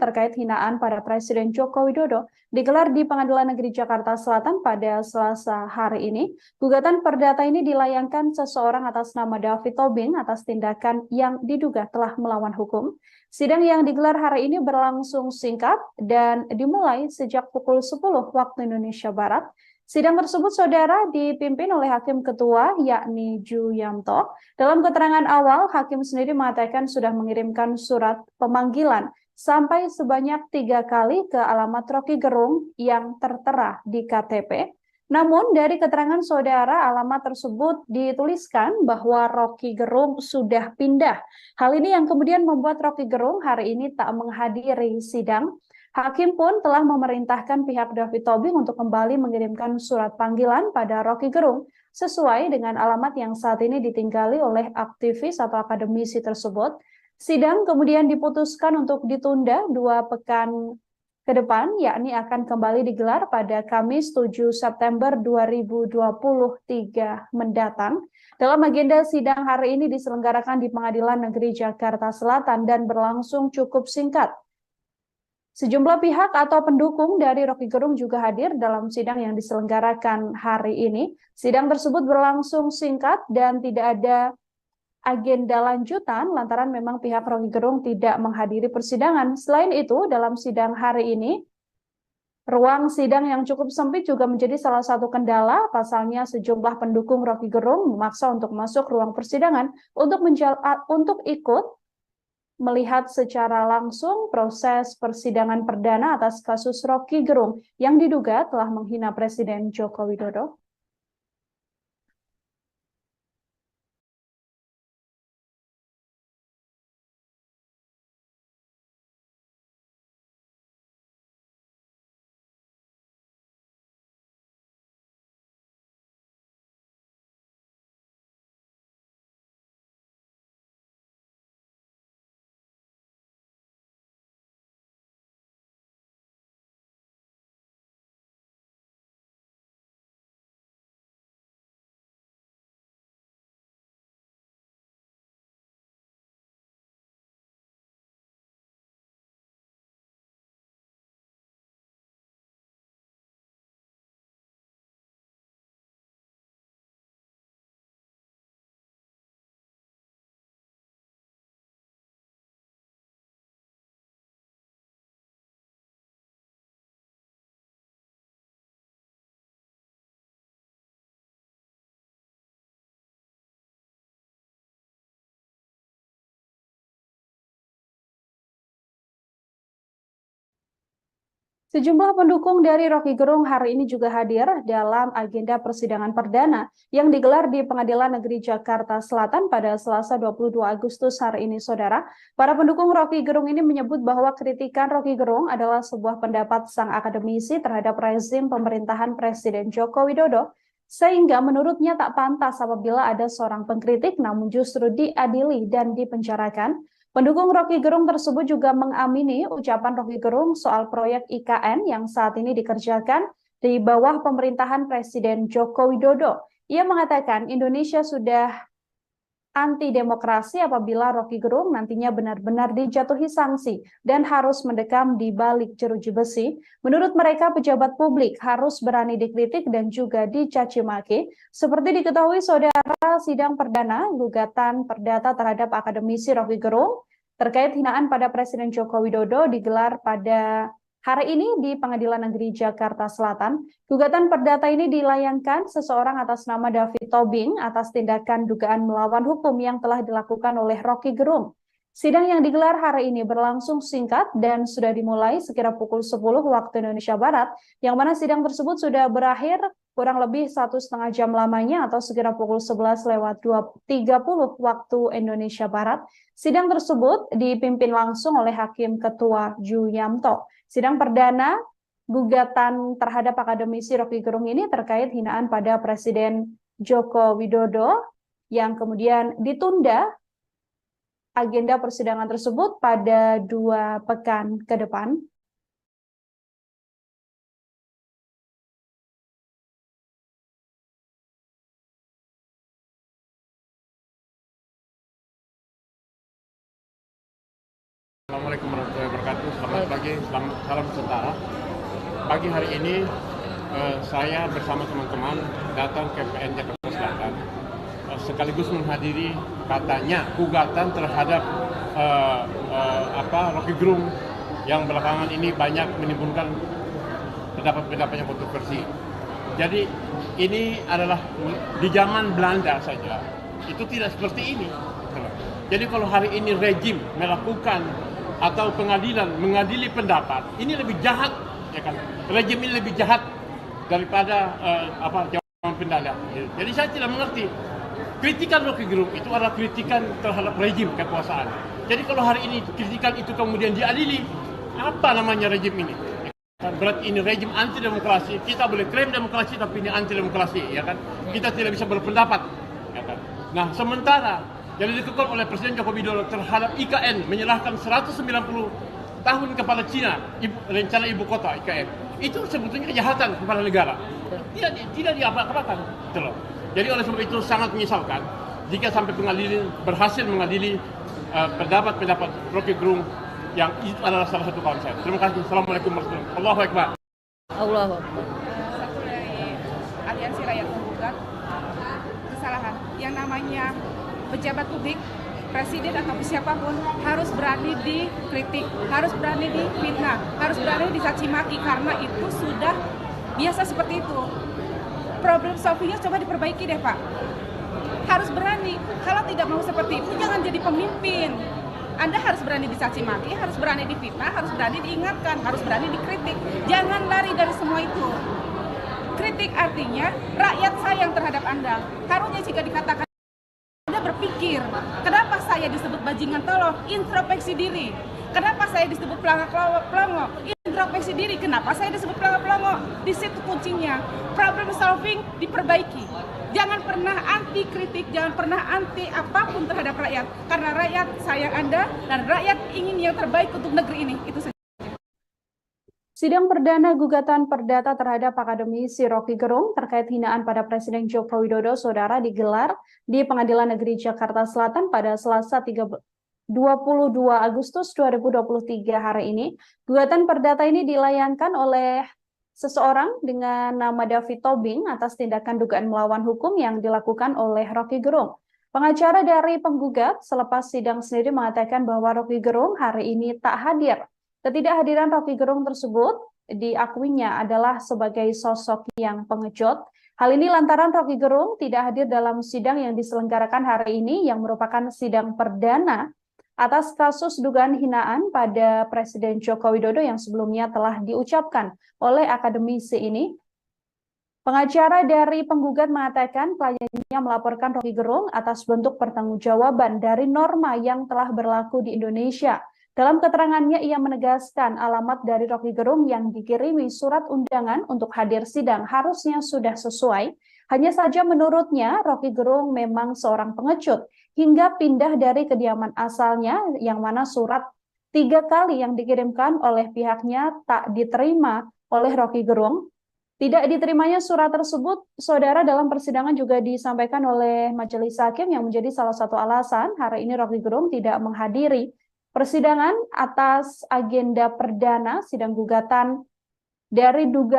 terkait hinaan pada Presiden Joko Widodo digelar di Pengadilan Negeri Jakarta Selatan pada Selasa hari ini. Gugatan perdata ini dilayangkan seseorang atas nama David Tobing atas tindakan yang diduga telah melawan hukum. Sidang yang digelar hari ini berlangsung singkat dan dimulai sejak pukul 10 waktu Indonesia Barat. Sidang tersebut, saudara, dipimpin oleh Hakim Ketua, yakni Ju Yamto. Dalam keterangan awal, Hakim sendiri mengatakan sudah mengirimkan surat pemanggilan sampai sebanyak 3 kali ke alamat Rocky Gerung yang tertera di KTP. Namun, dari keterangan saudara, alamat tersebut dituliskan bahwa Rocky Gerung sudah pindah. Hal ini yang kemudian membuat Rocky Gerung hari ini tak menghadiri sidang. Hakim pun telah memerintahkan pihak David Tobing untuk kembali mengirimkan surat panggilan pada Rocky Gerung sesuai dengan alamat yang saat ini ditinggali oleh aktivis atau akademisi tersebut. Sidang kemudian diputuskan untuk ditunda 2 pekan ke depan, yakni akan kembali digelar pada Kamis 7 September 2023 mendatang. Dalam agenda sidang hari ini diselenggarakan di Pengadilan Negeri Jakarta Selatan dan berlangsung cukup singkat. Sejumlah pihak atau pendukung dari Rocky Gerung juga hadir dalam sidang yang diselenggarakan hari ini. Sidang tersebut berlangsung singkat dan tidak ada agenda lanjutan lantaran memang pihak Rocky Gerung tidak menghadiri persidangan. Selain itu, dalam sidang hari ini, ruang sidang yang cukup sempit juga menjadi salah satu kendala. Pasalnya sejumlah pendukung Rocky Gerung memaksa untuk masuk ruang persidangan untuk ikut melihat secara langsung proses persidangan perdana atas kasus Rocky Gerung yang diduga telah menghina Presiden Joko Widodo. Sejumlah pendukung dari Rocky Gerung hari ini juga hadir dalam agenda persidangan perdana yang digelar di Pengadilan Negeri Jakarta Selatan pada Selasa 22 Agustus hari ini, saudara. Para pendukung Rocky Gerung ini menyebut bahwa kritikan Rocky Gerung adalah sebuah pendapat sang akademisi terhadap rezim pemerintahan Presiden Joko Widodo, sehingga menurutnya tak pantas apabila ada seorang pengkritik namun justru diadili dan dipenjarakan. Pendukung Rocky Gerung tersebut juga mengamini ucapan Rocky Gerung soal proyek IKN yang saat ini dikerjakan di bawah pemerintahan Presiden Joko Widodo. Ia mengatakan Indonesia sudah anti demokrasi apabila Rocky Gerung nantinya benar-benar dijatuhi sanksi dan harus mendekam di balik jeruji besi. Menurut mereka, pejabat publik harus berani dikritik dan juga dicaci maki. Seperti diketahui, saudara, sidang perdana gugatan perdata terhadap akademisi Rocky Gerung terkait hinaan pada Presiden Joko Widodo digelar pada hari ini di Pengadilan Negeri Jakarta Selatan. Gugatan perdata ini dilayangkan seseorang atas nama David Tobing atas tindakan dugaan melawan hukum yang telah dilakukan oleh Rocky Gerung. Sidang yang digelar hari ini berlangsung singkat dan sudah dimulai sekira pukul 10 waktu Indonesia Barat, yang mana sidang tersebut sudah berakhir kurang lebih 1,5 jam lamanya atau sekira pukul 11 lewat 30 waktu Indonesia Barat. Sidang tersebut dipimpin langsung oleh Hakim Ketua Ju Yamto. Sidang perdana gugatan terhadap akademisi Rocky Gerung ini terkait hinaan pada Presiden Joko Widodo yang kemudian ditunda agenda persidangan tersebut pada 2 pekan ke depan. Assalamualaikum warahmatullahi wabarakatuh. Selamat pagi, salam sejahtera. Pagi hari ini saya bersama teman-teman datang ke PN Jakarta Selatan sekaligus menghadiri katanya gugatan terhadap Rocky Gerung yang belakangan ini banyak menimbulkan pendapat-pendapat yang kontroversi. Jadi ini adalah di zaman Belanda saja itu tidak seperti ini. Jadi kalau hari ini rejim melakukan atau pengadilan mengadili pendapat, ini lebih jahat, ya kan? Rejim ini lebih jahat daripada zaman Belanda. Jadi saya tidak mengerti. Kritikan Rocky Gerung itu adalah kritikan terhadap rejim kekuasaan. Jadi kalau hari ini kritikan itu kemudian diadili, apa namanya rejim ini? Berarti ini rejim anti demokrasi. Kita boleh klaim demokrasi tapi ini anti demokrasi, ya kan? Kita tidak bisa berpendapat, ya kan? Nah, sementara yang dikekang oleh Presiden Joko Widodo terhadap IKN menyerahkan 190 tahun kepada Cina, rencana ibu kota IKN, itu sebetulnya kejahatan kepada negara. Tidak diapa-apakan. Jadi oleh sebab itu sangat menyesalkan jika sampai pengadilan berhasil mengadili pendapat-pendapat Rocky Gerung yang itu adalah salah satu kawan saya. Terima kasih. Assalamualaikum warahmatullahi wabarakatuh. Allahu Akbar. Allahu Akbar. Satu dari aliansi rakyat menggugat kesalahan yang namanya pejabat publik, presiden atau siapapun harus berani dikritik, harus berani difitnah, harus berani dicaci maki karena itu sudah biasa seperti itu. Problem solvingnya coba diperbaiki deh Pak. Harus berani. Kalau tidak mau seperti itu jangan jadi pemimpin. Anda harus berani dicaci maki, harus berani difitnah, harus berani diingatkan, harus berani dikritik. Jangan lari dari semua itu. Kritik artinya rakyat sayang terhadap Anda. Harusnya jika dikatakan Anda berpikir, kenapa saya disebut bajingan tolong? Introspeksi diri. Kenapa saya disebut pelongo? Introspeksi diri. Kenapa saya disebut pelongo? Di situ kuncinya. Problem solving diperbaiki. Jangan pernah anti kritik, jangan pernah anti apapun terhadap rakyat. Karena rakyat sayang Anda dan rakyat ingin yang terbaik untuk negeri ini. Itu saja. Sidang perdana gugatan perdata terhadap akademisi Rocky Gerung terkait hinaan pada Presiden Joko Widodo, saudara, digelar di Pengadilan Negeri Jakarta Selatan pada Selasa 22 Agustus 2023 hari ini. Gugatan perdata ini dilayangkan oleh seseorang dengan nama David Tobing atas tindakan dugaan melawan hukum yang dilakukan oleh Rocky Gerung. Pengacara dari penggugat selepas sidang sendiri mengatakan bahwa Rocky Gerung hari ini tak hadir. Ketidakhadiran Rocky Gerung tersebut diakuinya adalah sebagai sosok yang pengecut. Hal ini lantaran Rocky Gerung tidak hadir dalam sidang yang diselenggarakan hari ini yang merupakan sidang perdana atas kasus dugaan hinaan pada Presiden Joko Widodo yang sebelumnya telah diucapkan oleh akademisi ini. Pengacara dari penggugat mengatakan kliennya melaporkan Rocky Gerung atas bentuk pertanggungjawaban dari norma yang telah berlaku di Indonesia. Dalam keterangannya, ia menegaskan alamat dari Rocky Gerung yang dikirimi surat undangan untuk hadir sidang harusnya sudah sesuai. Hanya saja menurutnya, Rocky Gerung memang seorang pengecut hingga pindah dari kediaman asalnya yang mana surat 3 kali yang dikirimkan oleh pihaknya tak diterima oleh Rocky Gerung. Tidak diterimanya surat tersebut, saudara, dalam persidangan juga disampaikan oleh majelis hakim yang menjadi salah satu alasan hari ini Rocky Gerung tidak menghadiri persidangan atas agenda perdana sidang gugatan dari dugaan